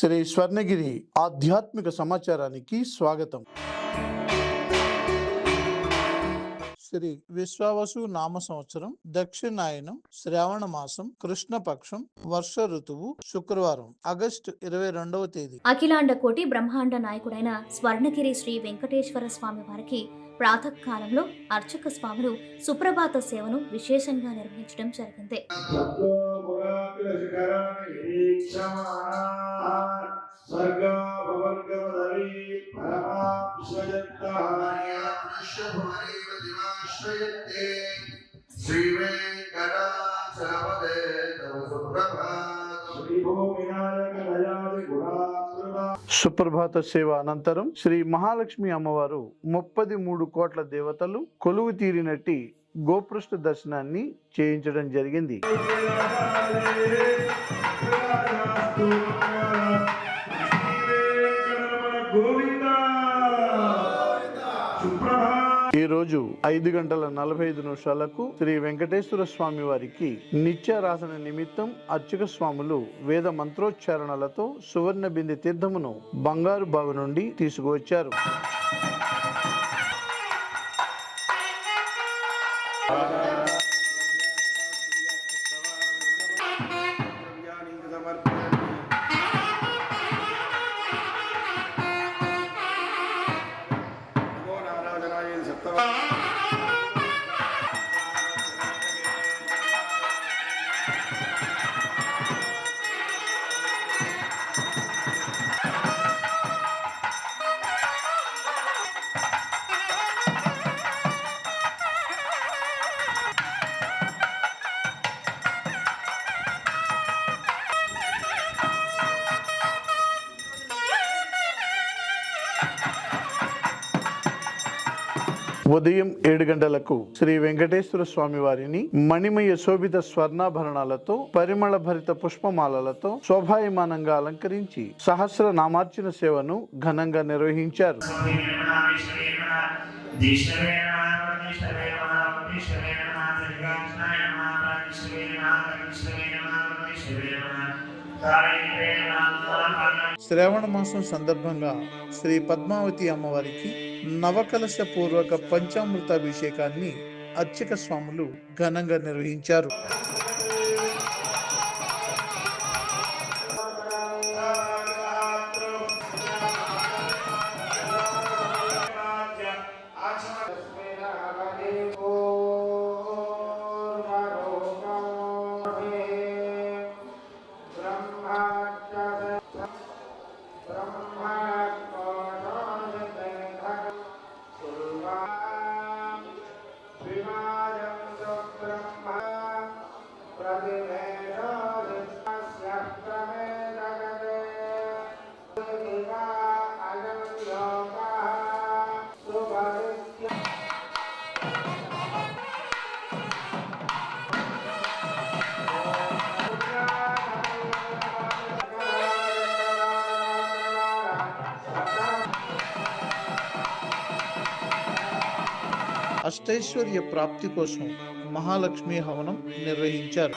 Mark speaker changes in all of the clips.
Speaker 1: శ్రీ స్వర్ణగిరి ఆధ్యాత్మిక సమాచారానికి స్వాగతం. శ్రీ విశ్వావసు నామ సంవత్సరం, దక్షిణాయనం, శ్రావణ మాసం, కృష్ణపక్షం, వర్ష ఋతువు, శుక్రవారం, ఆగస్టు 22వ తేదీ.
Speaker 2: అఖిలాండ కోటి బ్రహ్మాండ నాయకుడైన స్వర్ణగిరి శ్రీ వెంకటేశ్వర స్వామి వారికి ప్రాతకాలంలో అర్చక స్వాములు సుప్రభాత సేవను విశేషంగా నిర్వహించడం జరిగింది.
Speaker 1: సుప్రభాత సేవ అనంతరం శ్రీ మహాలక్ష్మి అమ్మవారు 33 కోట్ల దేవతలు కొలువు తీరినట్టి గోపృష్ఠ దర్శనాన్ని చేయించడం జరిగింది. ఈ రోజు 5:45 శ్రీ వెంకటేశ్వర స్వామి వారికి నిత్యారాధన నిమిత్తం అర్చక స్వాములు వేద మంత్రోచ్చారణలతో సువర్ణ బిందె తీర్థమును బంగారు బావి నుండి తీసుకువచ్చారు. ఉదయం 7 గంటలకు శ్రీ వెంకటేశ్వర స్వామి వారిని మణిమయ శోభిత స్వర్ణాభరణాలతో పరిమళ భరిత పుష్పమాలలతో శోభాయమానంగా అలంకరించి సహస్ర నామార్చన సేవను ఘనంగా నిర్వహించారు. శ్రావణ మాసం సందర్భంగా శ్రీ పద్మావతి అమ్మవారికి నవకలశ పూర్వక పంచామృతాభిషేకాన్ని అర్చక స్వాములు ఘనంగా నిర్వహించారు. అష్టైశ్వర్య ప్రాప్తి కోసం మహాలక్ష్మి హవనం నిర్వహించారు.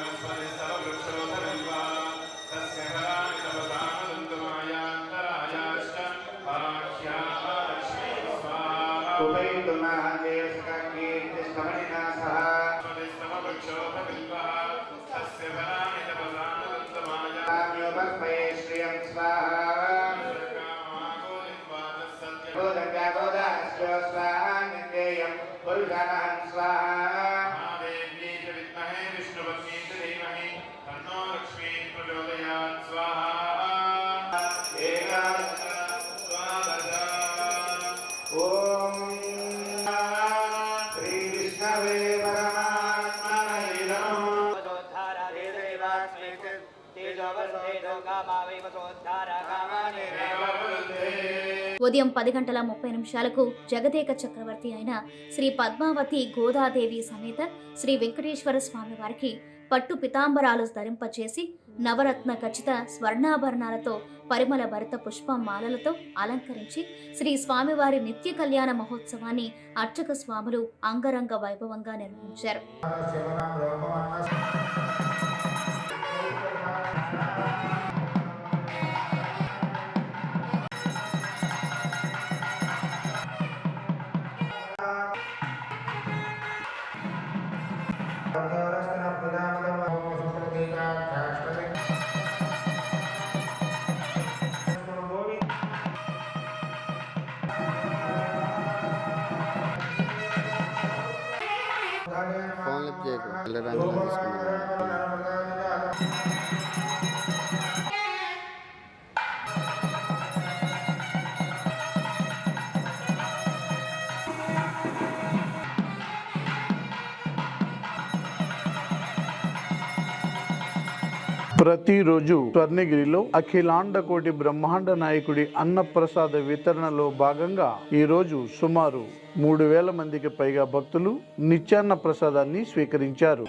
Speaker 2: ఉదయం 10:30 జగదేక చక్రవర్తి అయిన శ్రీ పద్మావతి గోదాదేవి సమేత శ్రీ వెంకటేశ్వర స్వామి వారికి పట్టు పితాంబరాలు ధరింపచేసి నవరత్న ఖచ్చిత స్వర్ణాభరణాలతో పరిమళ భరిత పుష్పమాలలతో అలంకరించి శ్రీ స్వామివారి నిత్య కళ్యాణ మహోత్సవాన్ని అర్చక స్వాములు అంగరంగ వైభవంగా నిర్వహించారు.
Speaker 3: ఫోన్ లిఫ్ట్ చేయకు వెళ్ళడానికి తీసుకున్నాను.
Speaker 1: ప్రతిరోజు స్వర్ణగిరిలో అఖిలాండ కోటి బ్రహ్మాండ నాయకుడి అన్నప్రసాద వితరణలో భాగంగా ఈ రోజు సుమారు 3,000 మందికి పైగా భక్తులు నిత్యాన్న ప్రసాదాన్ని స్వీకరించారు.